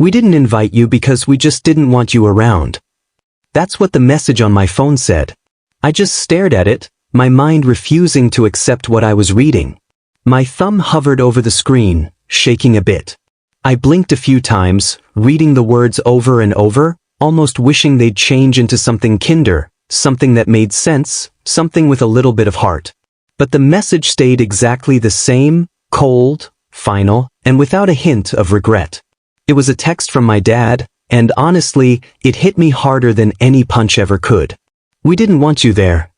We didn't invite you because we just didn't want you around. That's what the message on my phone said. I just stared at it, my mind refusing to accept what I was reading. My thumb hovered over the screen, shaking a bit. I blinked a few times, reading the words over and over, almost wishing they'd change into something kinder, something that made sense, something with a little bit of heart. But the message stayed exactly the same, cold, final, and without a hint of regret. It was a text from my dad, and honestly, it hit me harder than any punch ever could. We didn't want you there.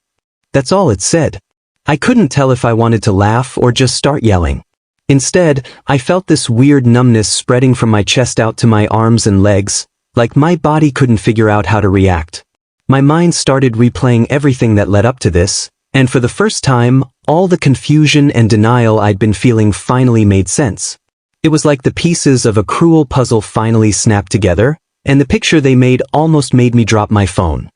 That's all it said. I couldn't tell if I wanted to laugh or just start yelling. Instead, I felt this weird numbness spreading from my chest out to my arms and legs, like my body couldn't figure out how to react. My mind started replaying everything that led up to this, and for the first time, all the confusion and denial I'd been feeling finally made sense. It was like the pieces of a cruel puzzle finally snapped together, and the picture they made almost made me drop my phone.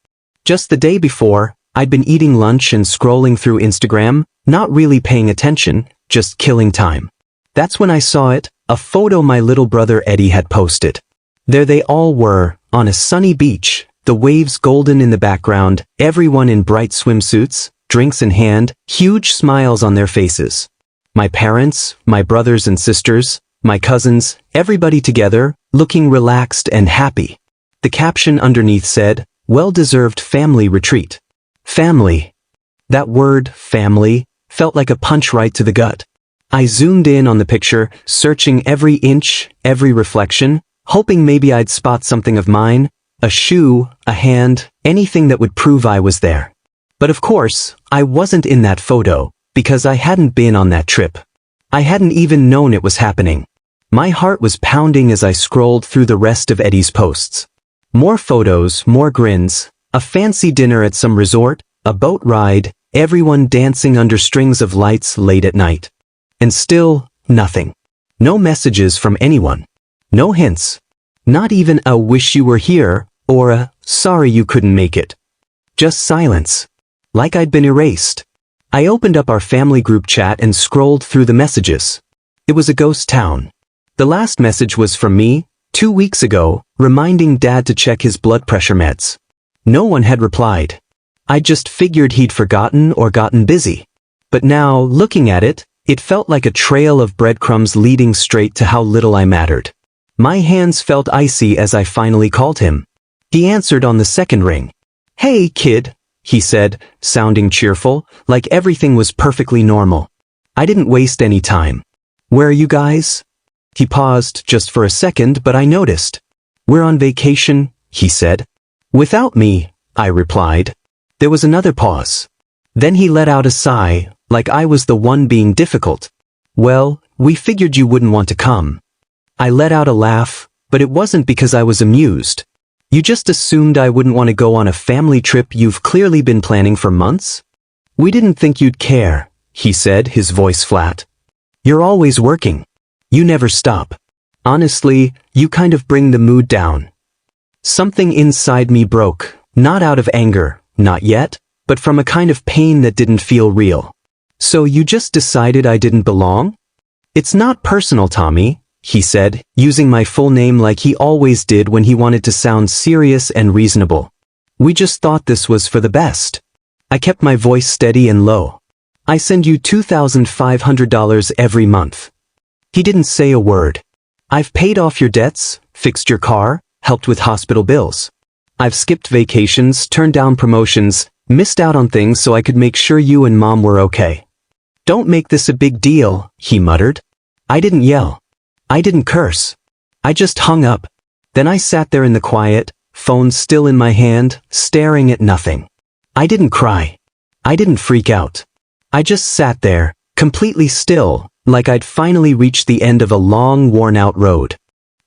Just the day before, I'd been eating lunch and scrolling through Instagram, not really paying attention, just killing time. That's when I saw it, a photo my little brother Eddie had posted. There they all were, on a sunny beach, the waves golden in the background, everyone in bright swimsuits, drinks in hand, huge smiles on their faces. My parents, my brothers and sisters, my cousins, everybody together, looking relaxed and happy. The caption underneath said, "Well-deserved family retreat." Family. That word, family, felt like a punch right to the gut. I zoomed in on the picture, searching every inch, every reflection, hoping maybe I'd spot something of mine, a shoe, a hand, anything that would prove I was there. But of course, I wasn't in that photo, because I hadn't been on that trip. I hadn't even known it was happening. My heart was pounding as I scrolled through the rest of Eddie's posts. More photos, more grins, a fancy dinner at some resort, a boat ride, everyone dancing under strings of lights late at night. And still, nothing. No messages from anyone. No hints. Not even a "wish you were here" or a "sorry you couldn't make it." Just silence. Like I'd been erased. I opened up our family group chat and scrolled through the messages. It was a ghost town. The last message was from me, 2 weeks ago, reminding Dad to check his blood pressure meds. No one had replied. I just figured he'd forgotten or gotten busy. But now, looking at it, it felt like a trail of breadcrumbs leading straight to how little I mattered. My hands felt icy as I finally called him. He answered on the second ring. "Hey, kid," he said, sounding cheerful, like everything was perfectly normal. I didn't waste any time. "Where are you guys?" He paused just for a second, but I noticed. "We're on vacation," he said. "Without me," I replied. There was another pause. Then he let out a sigh, like I was the one being difficult. "Well, we figured you wouldn't want to come." I let out a laugh, but it wasn't because I was amused. "You just assumed I wouldn't want to go on a family trip you've clearly been planning for months?" "We didn't think you'd care," he said, his voice flat. "You're always working. You never stop. Honestly, you kind of bring the mood down." Something inside me broke, not out of anger, not yet, but from a kind of pain that didn't feel real. "So you just decided I didn't belong?" "It's not personal, Tommy," he said, using my full name like he always did when he wanted to sound serious and reasonable. "We just thought this was for the best." I kept my voice steady and low. "I send you $2,500 every month." He didn't say a word. "I've paid off your debts, fixed your car, helped with hospital bills. I've skipped vacations, turned down promotions, missed out on things so I could make sure you and Mom were okay." "Don't make this a big deal," he muttered. I didn't yell. I didn't curse. I just hung up. Then I sat there in the quiet, phone still in my hand, staring at nothing. I didn't cry. I didn't freak out. I just sat there, completely still, like I'd finally reached the end of a long, worn-out road.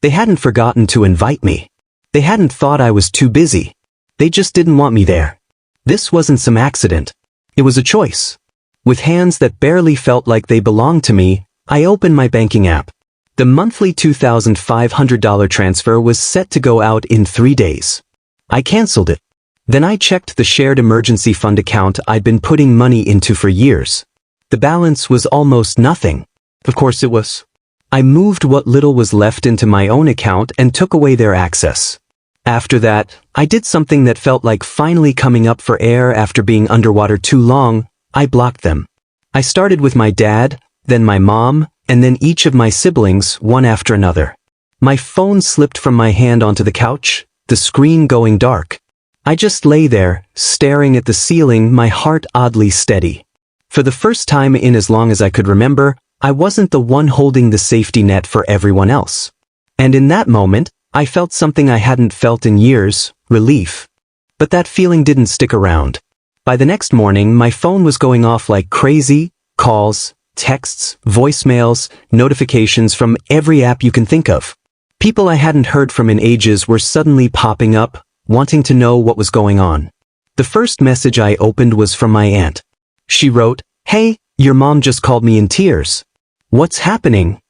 They hadn't forgotten to invite me. They hadn't thought I was too busy. They just didn't want me there. This wasn't some accident. It was a choice. With hands that barely felt like they belonged to me, I opened my banking app. The monthly $2,500 transfer was set to go out in 3 days. I canceled it. Then I checked the shared emergency fund account I'd been putting money into for years. The balance was almost nothing. Of course it was. I moved what little was left into my own account and took away their access. After that, I did something that felt like finally coming up for air after being underwater too long. I blocked them. I started with my dad, then my mom, and then each of my siblings, one after another. My phone slipped from my hand onto the couch, the screen going dark. I just lay there, staring at the ceiling, my heart oddly steady. For the first time in as long as I could remember, I wasn't the one holding the safety net for everyone else. And in that moment, I felt something I hadn't felt in years, relief. But that feeling didn't stick around. By the next morning, my phone was going off like crazy, calls, texts, voicemails, notifications from every app you can think of. People I hadn't heard from in ages were suddenly popping up, wanting to know what was going on. The first message I opened was from my aunt. She wrote, "Hey, your mom just called me in tears. What's happening?"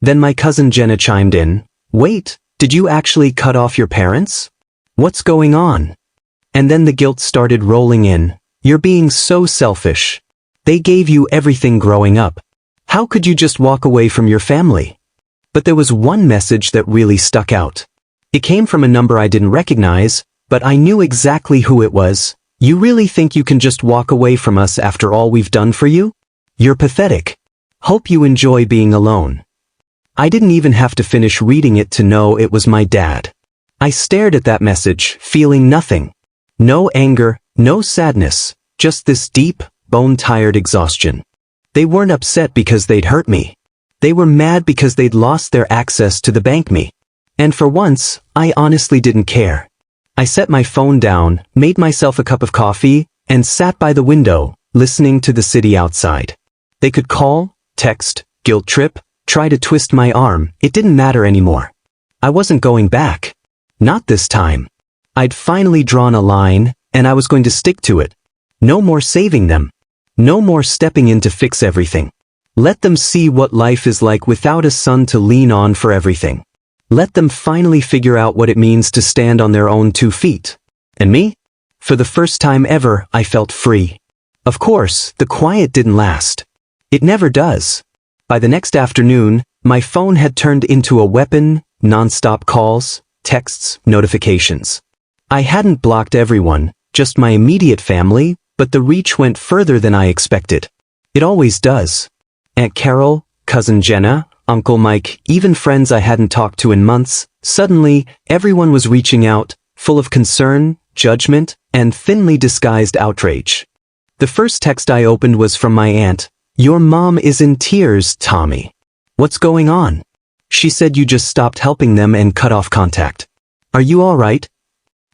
Then my cousin Jenna chimed in, "Wait, did you actually cut off your parents? What's going on?" And then the guilt started rolling in. "You're being so selfish. They gave you everything growing up. How could you just walk away from your family?" But there was one message that really stuck out. It came from a number I didn't recognize, but I knew exactly who it was. "You really think you can just walk away from us after all we've done for you? You're pathetic. Hope you enjoy being alone." I didn't even have to finish reading it to know it was my dad. I stared at that message, feeling nothing. No anger, no sadness, just this deep, bone-tired exhaustion. They weren't upset because they'd hurt me. They were mad because they'd lost their access to the bank me. And for once, I honestly didn't care. I set my phone down, made myself a cup of coffee, and sat by the window, listening to the city outside. They could call, text, guilt trip, try to twist my arm, it didn't matter anymore. I wasn't going back. Not this time. I'd finally drawn a line, and I was going to stick to it. No more saving them. No more stepping in to fix everything. Let them see what life is like without a son to lean on for everything. Let them finally figure out what it means to stand on their own 2 feet. And me? For the first time ever, I felt free. Of course, the quiet didn't last. It never does. By the next afternoon, my phone had turned into a weapon, non-stop calls, texts, notifications. I hadn't blocked everyone, just my immediate family, but the reach went further than I expected. It always does. Aunt Carol, Cousin Jenna, Uncle Mike, even friends I hadn't talked to in months, suddenly, everyone was reaching out, full of concern, judgment, and thinly disguised outrage. The first text I opened was from my aunt. "Your mom is in tears, Tommy. What's going on? She said you just stopped helping them and cut off contact. Are you all right?"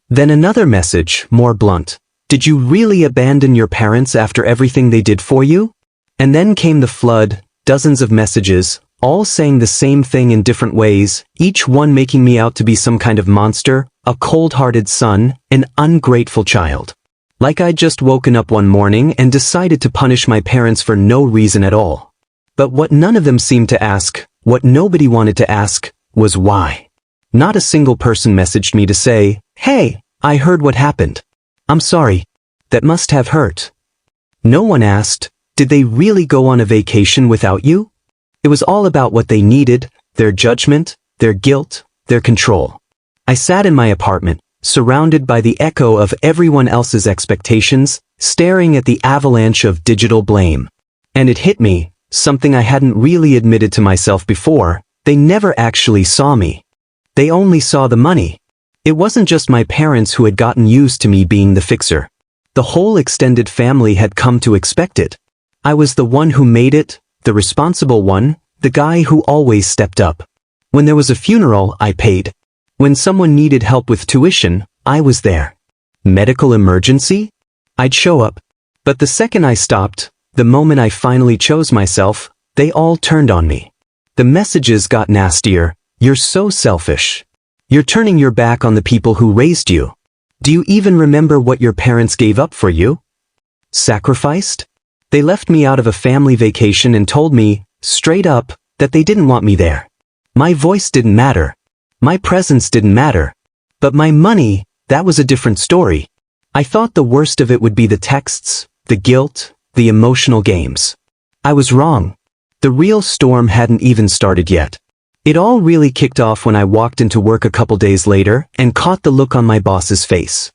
Then another message, more blunt. "Did you really abandon your parents after everything they did for you?" And then came the flood, dozens of messages, all saying the same thing in different ways, each one making me out to be some kind of monster, a cold-hearted son, an ungrateful child. Like I'd just woken up one morning and decided to punish my parents for no reason at all. But what none of them seemed to ask, what nobody wanted to ask, was why. Not a single person messaged me to say, "Hey, I heard what happened. I'm sorry. That must have hurt." No one asked, "Did they really go on a vacation without you?" It was all about what they needed, their judgment, their guilt, their control. I sat in my apartment, surrounded by the echo of everyone else's expectations, staring at the avalanche of digital blame. And it hit me, something I hadn't really admitted to myself before, they never actually saw me. They only saw the money. It wasn't just my parents who had gotten used to me being the fixer. The whole extended family had come to expect it. I was the one who made it, the responsible one, the guy who always stepped up. When there was a funeral, I paid. When someone needed help with tuition, I was there. Medical emergency? I'd show up. But the second I stopped, the moment I finally chose myself, they all turned on me. The messages got nastier. "You're so selfish. You're turning your back on the people who raised you. Do you even remember what your parents gave up for you? Sacrificed?" They left me out of a family vacation and told me, straight up, that they didn't want me there. My voice didn't matter. My presence didn't matter. But my money, that was a different story. I thought the worst of it would be the texts, the guilt, the emotional games. I was wrong. The real storm hadn't even started yet. It all really kicked off when I walked into work a couple days later and caught the look on my boss's face.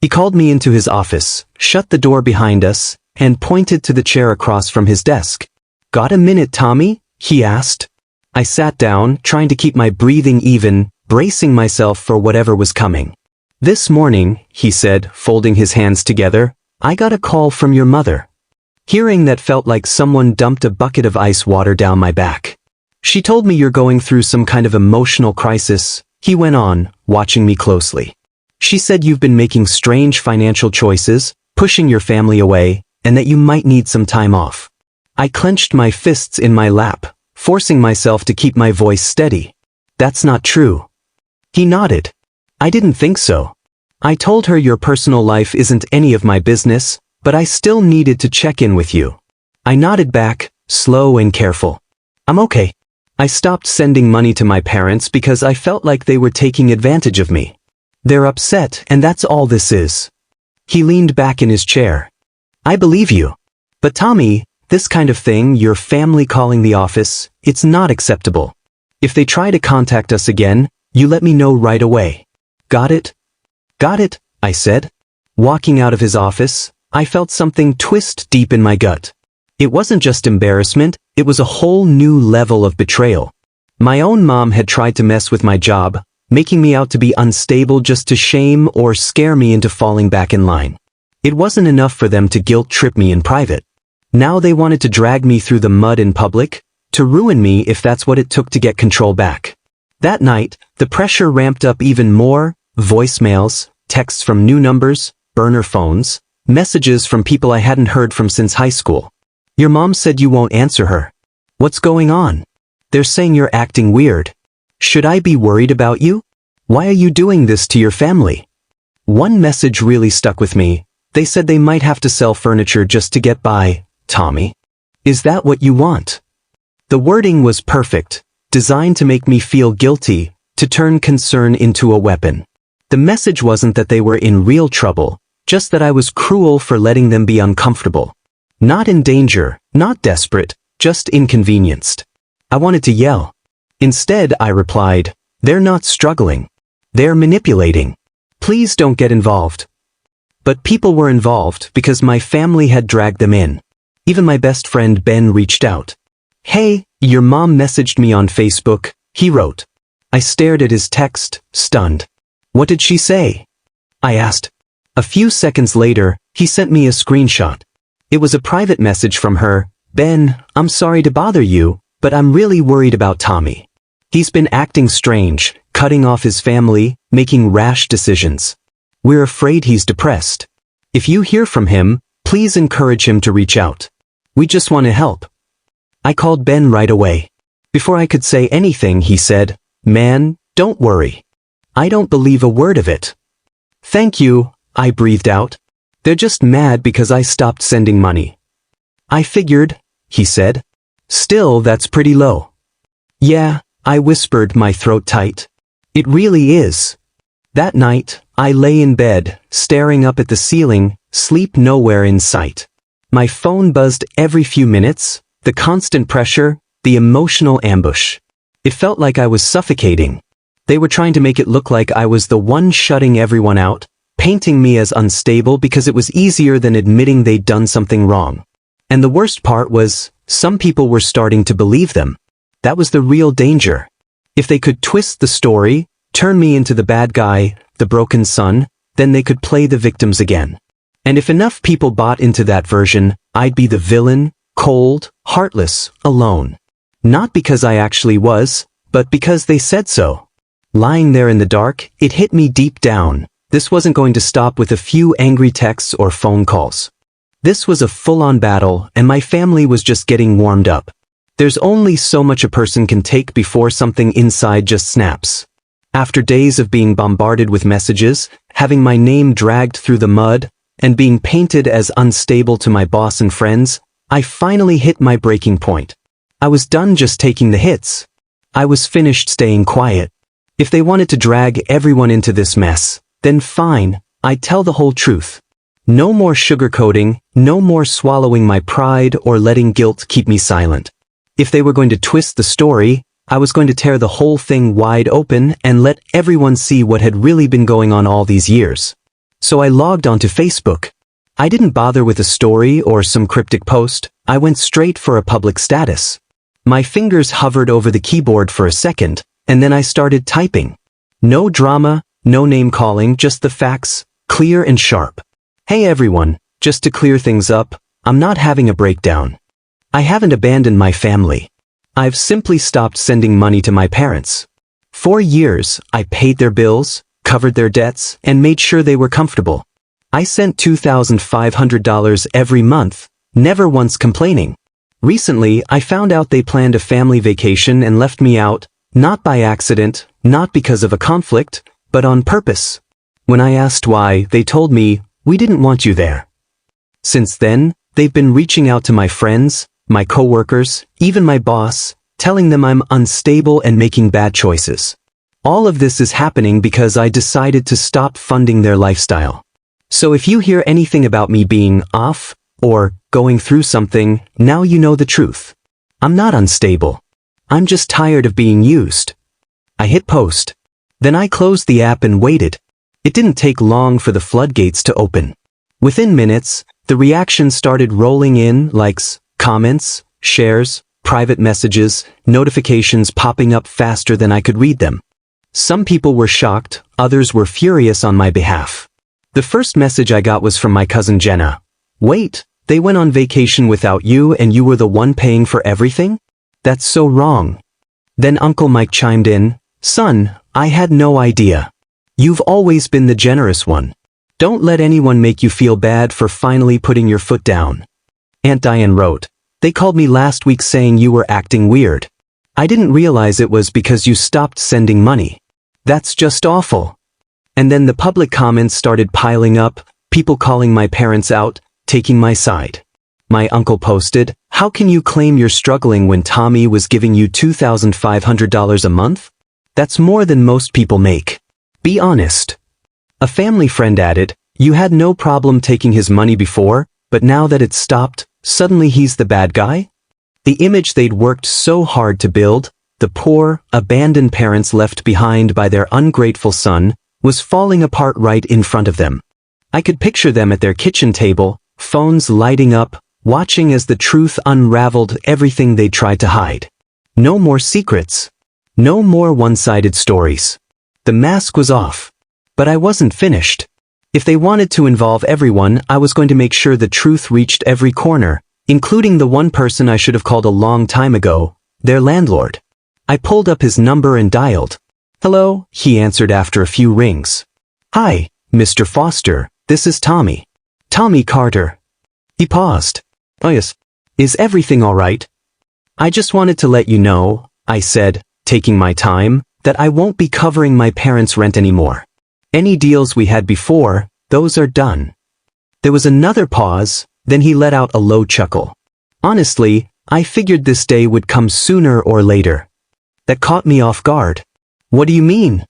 He called me into his office, shut the door behind us, and pointed to the chair across from his desk. "Got a minute, Tommy?" he asked. I sat down, trying to keep my breathing even, bracing myself for whatever was coming. "This morning," he said, folding his hands together, "I got a call from your mother." Hearing that felt like someone dumped a bucket of ice water down my back. "She told me you're going through some kind of emotional crisis," he went on, watching me closely. "She said you've been making strange financial choices, pushing your family away, and that you might need some time off." I clenched my fists in my lap, forcing myself to keep my voice steady. "That's not true." He nodded. "I didn't think so. I told her your personal life isn't any of my business, but I still needed to check in with you." I nodded back, slow and careful. "I'm okay. I stopped sending money to my parents because I felt like they were taking advantage of me. They're upset, and that's all this is." He leaned back in his chair. "I believe you. But Tommy, this kind of thing, your family calling the office, it's not acceptable. If they try to contact us again, you let me know right away. Got it?" "Got it," I said. Walking out of his office, I felt something twist deep in my gut. It wasn't just embarrassment, it was a whole new level of betrayal. My own mom had tried to mess with my job, making me out to be unstable just to shame or scare me into falling back in line. It wasn't enough for them to guilt-trip me in private. Now they wanted to drag me through the mud in public, to ruin me if that's what it took to get control back. That night, the pressure ramped up even more, voicemails, texts from new numbers, burner phones, messages from people I hadn't heard from since high school. "Your mom said you won't answer her. What's going on? They're saying you're acting weird. Should I be worried about you? Why are you doing this to your family?" One message really stuck with me. They said they might have to sell furniture just to get by. "Tommy, is that what you want?" The wording was perfect, designed to make me feel guilty, to turn concern into a weapon. The message wasn't that they were in real trouble, just that I was cruel for letting them be uncomfortable. Not in danger, not desperate, just inconvenienced. I wanted to yell. Instead, I replied, "They're not struggling. They're manipulating. Please don't get involved." But people were involved because my family had dragged them in. Even my best friend Ben reached out. "Hey, your mom messaged me on Facebook," he wrote. I stared at his text, stunned. "What did she say?" I asked. A few seconds later, he sent me a screenshot. It was a private message from her. "Ben, I'm sorry to bother you, but I'm really worried about Tommy. He's been acting strange, cutting off his family, making rash decisions. We're afraid he's depressed. If you hear from him, please encourage him to reach out. We just want to help." I called Ben right away. Before I could say anything, he said, "Man, don't worry. I don't believe a word of it." "Thank you," I breathed out. "They're just mad because I stopped sending money." "I figured," he said. "Still, that's pretty low." "Yeah," I whispered, my throat tight. "It really is." That night, I lay in bed, staring up at the ceiling, sleep nowhere in sight. My phone buzzed every few minutes, the constant pressure, the emotional ambush. It felt like I was suffocating. They were trying to make it look like I was the one shutting everyone out, painting me as unstable because it was easier than admitting they'd done something wrong. And the worst part was, some people were starting to believe them. That was the real danger. If they could twist the story, turn me into the bad guy, the broken son, then they could play the victims again. And if enough people bought into that version, I'd be the villain, cold, heartless, alone. Not because I actually was, but because they said so. Lying there in the dark, it hit me deep down. This wasn't going to stop with a few angry texts or phone calls. This was a full-on battle, and my family was just getting warmed up. There's only so much a person can take before something inside just snaps. After days of being bombarded with messages, having my name dragged through the mud, and being painted as unstable to my boss and friends, I finally hit my breaking point. I was done just taking the hits. I was finished staying quiet. If they wanted to drag everyone into this mess, then fine, I'd tell the whole truth. No more sugarcoating, no more swallowing my pride or letting guilt keep me silent. If they were going to twist the story, I was going to tear the whole thing wide open and let everyone see what had really been going on all these years. So I logged onto Facebook. I didn't bother with a story or some cryptic post. I went straight for a public status. My fingers hovered over the keyboard for a second, and then I started typing. No drama, no name calling, just the facts, clear and sharp. Hey everyone, just to clear things up, I'm not having a breakdown. I haven't abandoned my family. I've simply stopped sending money to my parents. For years, I paid their bills, covered their debts, and made sure they were comfortable. I sent $2,500 every month, never once complaining. Recently, I found out they planned a family vacation and left me out, not by accident, not because of a conflict, but on purpose. When I asked why, they told me, "We didn't want you there." Since then, they've been reaching out to my friends, my coworkers, even my boss, telling them I'm unstable and making bad choices. All of this is happening because I decided to stop funding their lifestyle. So if you hear anything about me being off, or going through something, now you know the truth. I'm not unstable. I'm just tired of being used. I hit post. Then I closed the app and waited. It didn't take long for the floodgates to open. Within minutes, the reactions started rolling in, likes, comments, shares, private messages, notifications popping up faster than I could read them. Some people were shocked, others were furious on my behalf. The first message I got was from my cousin Jenna. "Wait, they went on vacation without you and you were the one paying for everything? That's so wrong." Then Uncle Mike chimed in, "Son, I had no idea. You've always been the generous one. Don't let anyone make you feel bad for finally putting your foot down." Aunt Diane wrote, "They called me last week saying you were acting weird. I didn't realize it was because you stopped sending money. That's just awful." And then the public comments started piling up, people calling my parents out, taking my side. My uncle posted, "How can you claim you're struggling when Tommy was giving you $2,500 a month? That's more than most people make. Be honest." A family friend added, "You had no problem taking his money before, but now that it's stopped, suddenly he's the bad guy?" The image they'd worked so hard to build, the poor, abandoned parents left behind by their ungrateful son, was falling apart right in front of them. I could picture them at their kitchen table, phones lighting up, watching as the truth unraveled everything they tried to hide. No more secrets. No more one-sided stories. The mask was off. But I wasn't finished. If they wanted to involve everyone, I was going to make sure the truth reached every corner, including the one person I should have called a long time ago, their landlord. I pulled up his number and dialed. "Hello," he answered after a few rings. "Hi, Mr. Foster, this is Tommy. Tommy Carter." He paused. "Oh yes. Is everything all right?" "I just wanted to let you know," I said, taking my time, "that I won't be covering my parents' rent anymore. Any deals we had before, those are done." There was another pause, then he let out a low chuckle. "Honestly, I figured this day would come sooner or later." That caught me off guard. "What do you mean?"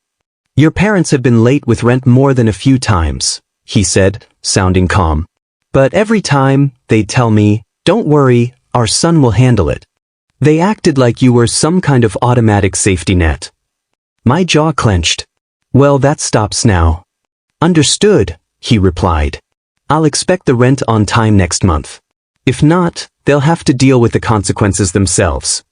"Your parents have been late with rent more than a few times," he said, sounding calm. "But every time, they'd tell me, 'Don't worry, our son will handle it.' They acted like you were some kind of automatic safety net." My jaw clenched. "Well, that stops now." "Understood," he replied. "I'll expect the rent on time next month. If not, they'll have to deal with the consequences themselves."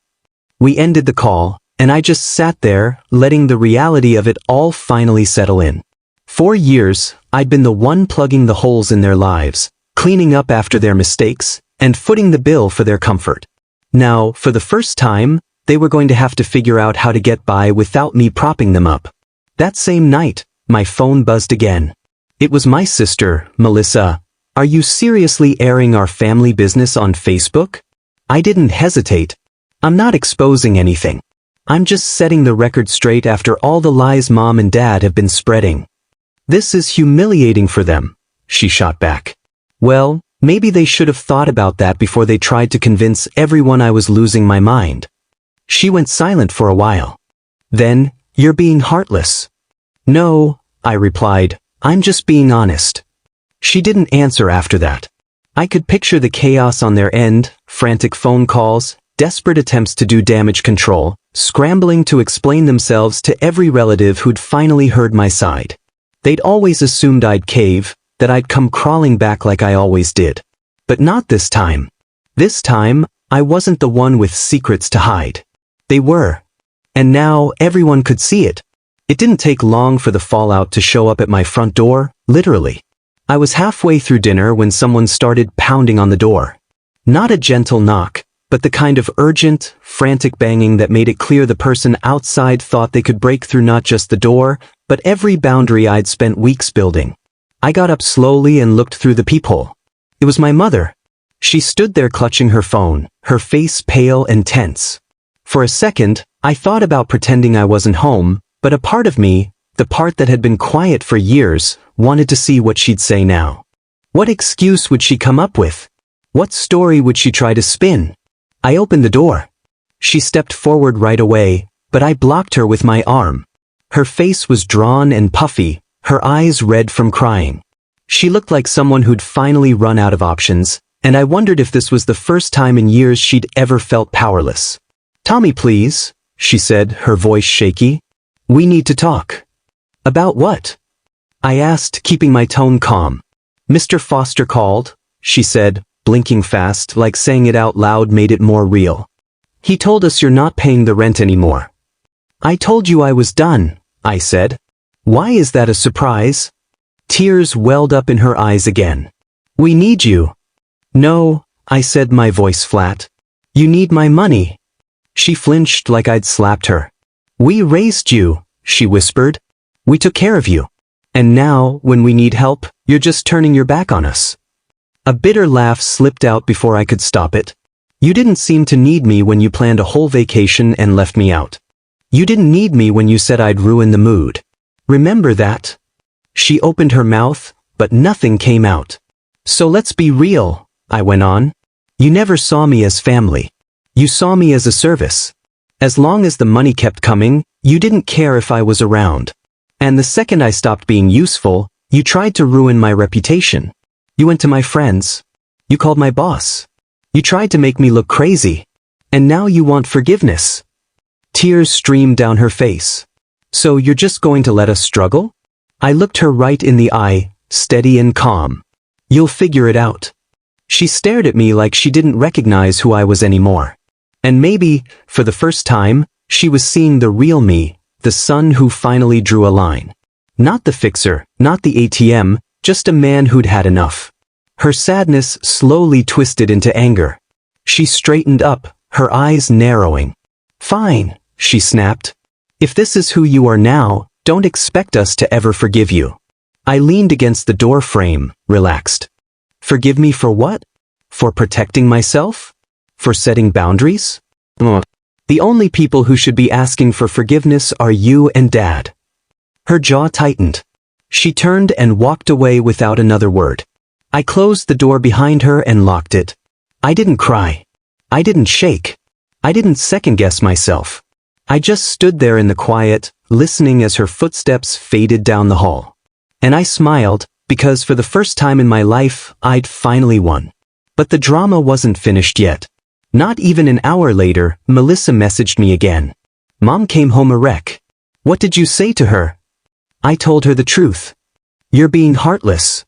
We ended the call, and I just sat there, letting the reality of it all finally settle in. For years, I'd been the one plugging the holes in their lives, cleaning up after their mistakes, and footing the bill for their comfort. Now, for the first time, they were going to have to figure out how to get by without me propping them up. That same night, my phone buzzed again. It was my sister, Melissa. "Are you seriously airing our family business on Facebook?" I didn't hesitate. "I'm not exposing anything. I'm just setting the record straight after all the lies Mom and Dad have been spreading." "This is humiliating for them," she shot back. Well, maybe they should have thought about that before they tried to convince everyone I was losing my mind. She went silent for a while. Then, "You're being heartless." "No," I replied, "I'm just being honest." She didn't answer after that. I could picture the chaos on their end, frantic phone calls, desperate attempts to do damage control, scrambling to explain themselves to every relative who'd finally heard my side. They'd always assumed I'd cave, that I'd come crawling back like I always did. But not this time. This time, I wasn't the one with secrets to hide. They were. And now everyone could see it. It didn't take long for the fallout to show up at my front door, literally. I was halfway through dinner when someone started pounding on the door. Not a gentle knock, but the kind of urgent, frantic banging that made it clear the person outside thought they could break through not just the door, but every boundary I'd spent weeks building. I got up slowly and looked through the peephole. It was my mother. She stood there clutching her phone, her face pale and tense. For a second, I thought about pretending I wasn't home, but a part of me, the part that had been quiet for years, wanted to see what she'd say now. What excuse would she come up with? What story would she try to spin? I opened the door. She stepped forward right away, but I blocked her with my arm. Her face was drawn and puffy, her eyes red from crying. She looked like someone who'd finally run out of options, and I wondered if this was the first time in years she'd ever felt powerless. "Tommy, please," she said, her voice shaky. "We need to talk." "About what?" I asked, keeping my tone calm. "Mr. Foster called," she said, blinking fast, like saying it out loud made it more real. "He told us you're not paying the rent anymore." "I told you I was done," I said. "Why is that a surprise?" Tears welled up in her eyes again. "We need you." "No," I said, my voice flat. "You need my money." She flinched like I'd slapped her. "We raised you," she whispered. "We took care of you. And now, when we need help, you're just turning your back on us." A bitter laugh slipped out before I could stop it. "You didn't seem to need me when you planned a whole vacation and left me out. You didn't need me when you said I'd ruin the mood. Remember that?" She opened her mouth, but nothing came out. "So let's be real," I went on. "You never saw me as family. You saw me as a service. As long as the money kept coming, you didn't care if I was around. And the second I stopped being useful, you tried to ruin my reputation. You went to my friends. You called my boss. You tried to make me look crazy. And now you want forgiveness." Tears streamed down her face. "So you're just going to let us struggle?" I looked her right in the eye, steady and calm. "You'll figure it out." She stared at me like she didn't recognize who I was anymore. And maybe, for the first time, she was seeing the real me, the son who finally drew a line. Not the fixer, not the ATM, just a man who'd had enough. Her sadness slowly twisted into anger. She straightened up, her eyes narrowing. "Fine," she snapped. "If this is who you are now, don't expect us to ever forgive you." I leaned against the door frame, relaxed. "Forgive me for what? For protecting myself? For setting boundaries? The only people who should be asking for forgiveness are you and Dad." Her jaw tightened. She turned and walked away without another word. I closed the door behind her and locked it. I didn't cry. I didn't shake. I didn't second-guess myself. I just stood there in the quiet, listening as her footsteps faded down the hall. And I smiled, because for the first time in my life, I'd finally won. But the drama wasn't finished yet. Not even an hour later, Melissa messaged me again. "Mom came home a wreck." "What did you say to her?" I told her the truth. "You're being heartless."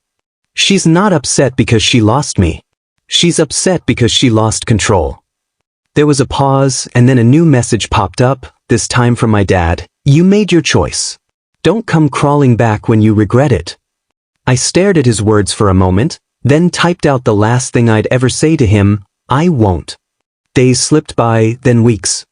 "She's not upset because she lost me. She's upset because she lost control." There was a pause, and then a new message popped up, this time from my dad. "You made your choice. Don't come crawling back when you regret it." I stared at his words for a moment, then typed out the last thing I'd ever say to him: "I won't." Days slipped by, then weeks.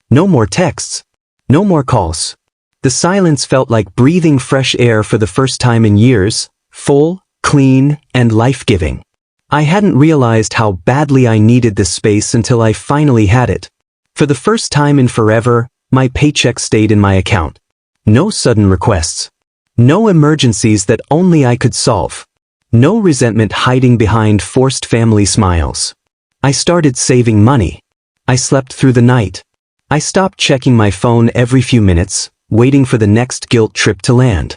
No more texts. No more calls. The silence felt like breathing fresh air for the first time in years, full, clean, and life-giving. I hadn't realized how badly I needed this space until I finally had it. For the first time in forever, my paycheck stayed in my account. No sudden requests. No emergencies that only I could solve. No resentment hiding behind forced family smiles. I started saving money. I slept through the night. I stopped checking my phone every few minutes, waiting for the next guilt trip to land.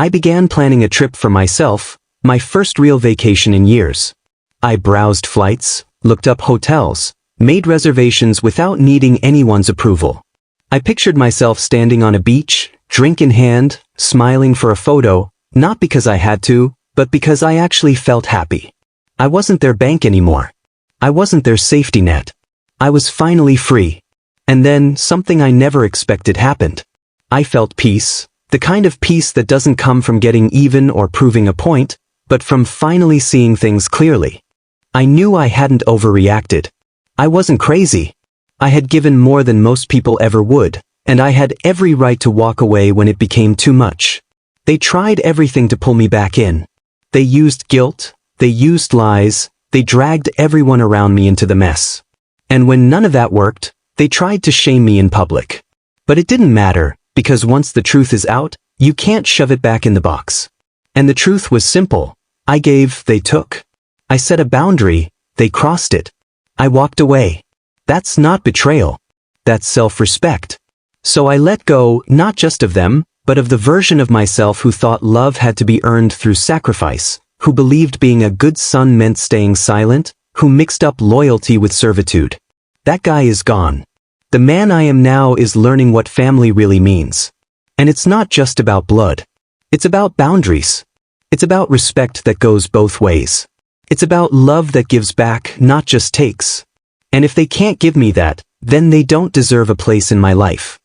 I began planning a trip for myself, my first real vacation in years. I browsed flights, looked up hotels, made reservations without needing anyone's approval. I pictured myself standing on a beach, drink in hand, smiling for a photo, not because I had to, but because I actually felt happy. I wasn't their bank anymore. I wasn't their safety net. I was finally free. And then, something I never expected happened. I felt peace, the kind of peace that doesn't come from getting even or proving a point, but from finally seeing things clearly. I knew I hadn't overreacted. I wasn't crazy. I had given more than most people ever would, and I had every right to walk away when it became too much. They tried everything to pull me back in. They used guilt, they used lies, they dragged everyone around me into the mess. And when none of that worked, they tried to shame me in public. But it didn't matter, because once the truth is out, you can't shove it back in the box. And the truth was simple. I gave, they took. I set a boundary, they crossed it. I walked away. That's not betrayal. That's self-respect. So I let go, not just of them, but of the version of myself who thought love had to be earned through sacrifice, who believed being a good son meant staying silent, who mixed up loyalty with servitude. That guy is gone. The man I am now is learning what family really means. And it's not just about blood. It's about boundaries. It's about respect that goes both ways. It's about love that gives back, not just takes. And if they can't give me that, then they don't deserve a place in my life.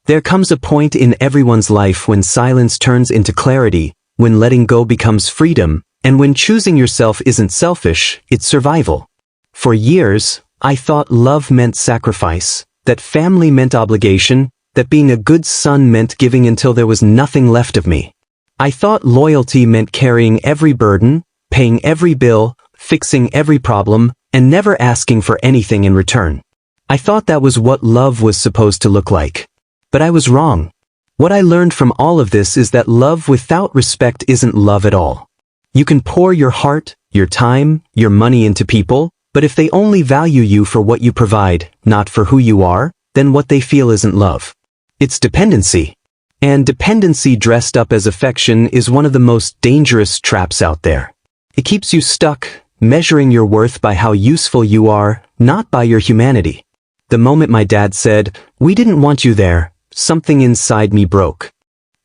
There comes a point in everyone's life when silence turns into clarity, when letting go becomes freedom, and when choosing yourself isn't selfish, it's survival. For years, I thought love meant sacrifice, that family meant obligation, that being a good son meant giving until there was nothing left of me. I thought loyalty meant carrying every burden, paying every bill, fixing every problem, and never asking for anything in return. I thought that was what love was supposed to look like. But I was wrong. What I learned from all of this is that love without respect isn't love at all. You can pour your heart, your time, your money into people, but if they only value you for what you provide, not for who you are, then what they feel isn't love. It's dependency. And dependency dressed up as affection is one of the most dangerous traps out there. It keeps you stuck, measuring your worth by how useful you are, not by your humanity. The moment my dad said, "We didn't want you there," something inside me broke.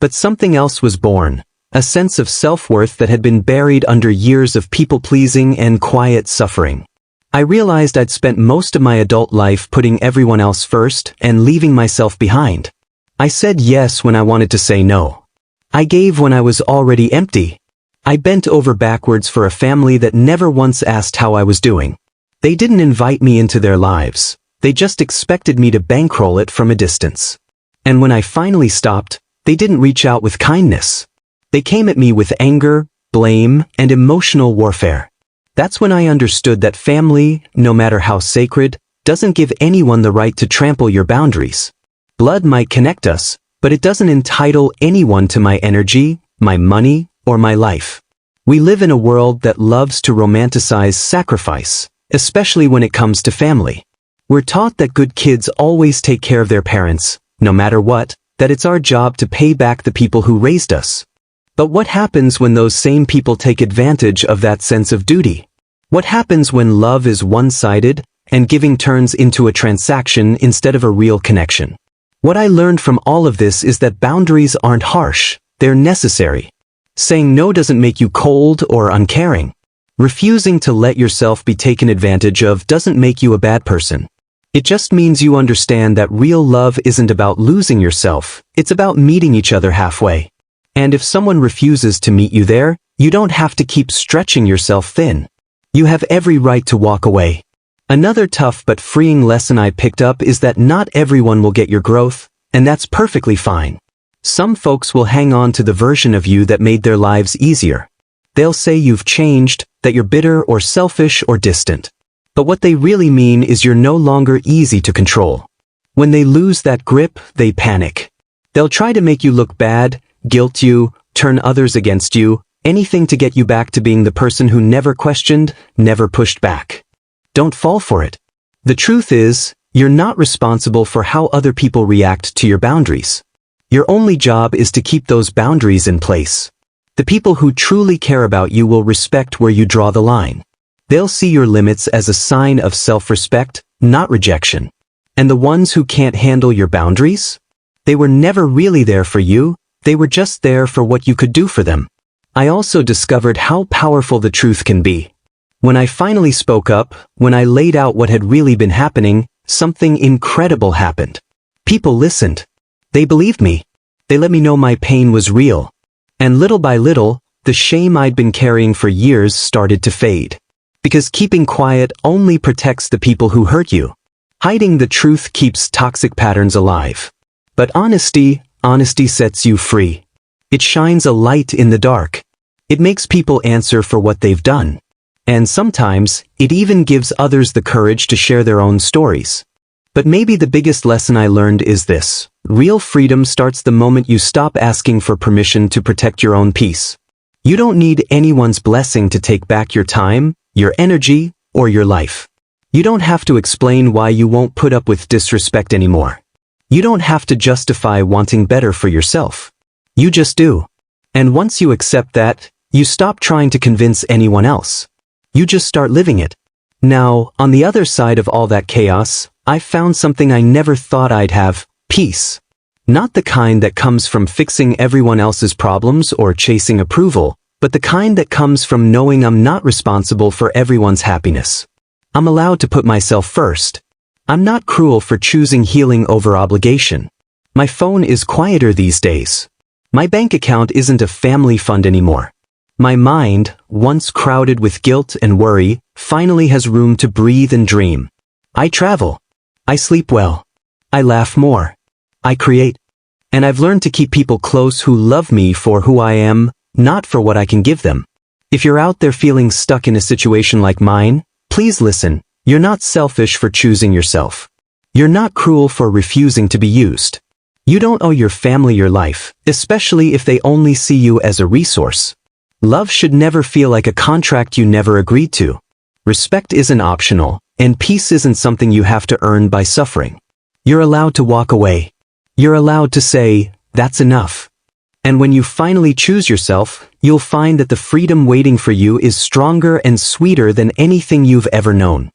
But something else was born, a sense of self-worth that had been buried under years of people-pleasing and quiet suffering. I realized I'd spent most of my adult life putting everyone else first and leaving myself behind. I said yes when I wanted to say no. I gave when I was already empty. I bent over backwards for a family that never once asked how I was doing. They didn't invite me into their lives. They just expected me to bankroll it from a distance. And when I finally stopped, they didn't reach out with kindness. They came at me with anger, blame, and emotional warfare. That's when I understood that family, no matter how sacred, doesn't give anyone the right to trample your boundaries. Blood might connect us, but it doesn't entitle anyone to my energy, my money, or my life. We live in a world that loves to romanticize sacrifice, especially when it comes to family. We're taught that good kids always take care of their parents, no matter what, that it's our job to pay back the people who raised us. But what happens when those same people take advantage of that sense of duty? What happens when love is one-sided and giving turns into a transaction instead of a real connection? What I learned from all of this is that boundaries aren't harsh, they're necessary. Saying no doesn't make you cold or uncaring. Refusing to let yourself be taken advantage of doesn't make you a bad person. It just means you understand that real love isn't about losing yourself, it's about meeting each other halfway. And if someone refuses to meet you there, you don't have to keep stretching yourself thin. You have every right to walk away. Another tough but freeing lesson I picked up is that not everyone will get your growth, and that's perfectly fine. Some folks will hang on to the version of you that made their lives easier. They'll say you've changed, that you're bitter or selfish or distant. But what they really mean is you're no longer easy to control. When they lose that grip, they panic. They'll try to make you look bad, guilt you, turn others against you, anything to get you back to being the person who never questioned, never pushed back. Don't fall for it. The truth is, you're not responsible for how other people react to your boundaries. Your only job is to keep those boundaries in place. The people who truly care about you will respect where you draw the line. They'll see your limits as a sign of self-respect, not rejection. And the ones who can't handle your boundaries? They were never really there for you, they were just there for what you could do for them. I also discovered how powerful the truth can be. When I finally spoke up, when I laid out what had really been happening, something incredible happened. People listened. They believed me. They let me know my pain was real. And little by little, the shame I'd been carrying for years started to fade. Because keeping quiet only protects the people who hurt you. Hiding the truth keeps toxic patterns alive. But honesty sets you free. It shines a light in the dark. It makes people answer for what they've done. And sometimes, it even gives others the courage to share their own stories. But maybe the biggest lesson I learned is this: real freedom starts the moment you stop asking for permission to protect your own peace. You don't need anyone's blessing to take back your time, your energy, or your life. You don't have to explain why you won't put up with disrespect anymore. You don't have to justify wanting better for yourself. You just do. And once you accept that, you stop trying to convince anyone else. You just start living it. Now, on the other side of all that chaos, I found something I never thought I'd have: peace. Not the kind that comes from fixing everyone else's problems or chasing approval, but the kind that comes from knowing I'm not responsible for everyone's happiness. I'm allowed to put myself first. I'm not cruel for choosing healing over obligation. My phone is quieter these days. My bank account isn't a family fund anymore. My mind, once crowded with guilt and worry, finally has room to breathe and dream. I travel. I sleep well. I laugh more. I create. And I've learned to keep people close who love me for who I am, not for what I can give them. If you're out there feeling stuck in a situation like mine, please listen. You're not selfish for choosing yourself. You're not cruel for refusing to be used. You don't owe your family your life, especially if they only see you as a resource. Love should never feel like a contract you never agreed to. Respect isn't optional, and peace isn't something you have to earn by suffering. You're allowed to walk away. You're allowed to say, "That's enough." And when you finally choose yourself, you'll find that the freedom waiting for you is stronger and sweeter than anything you've ever known.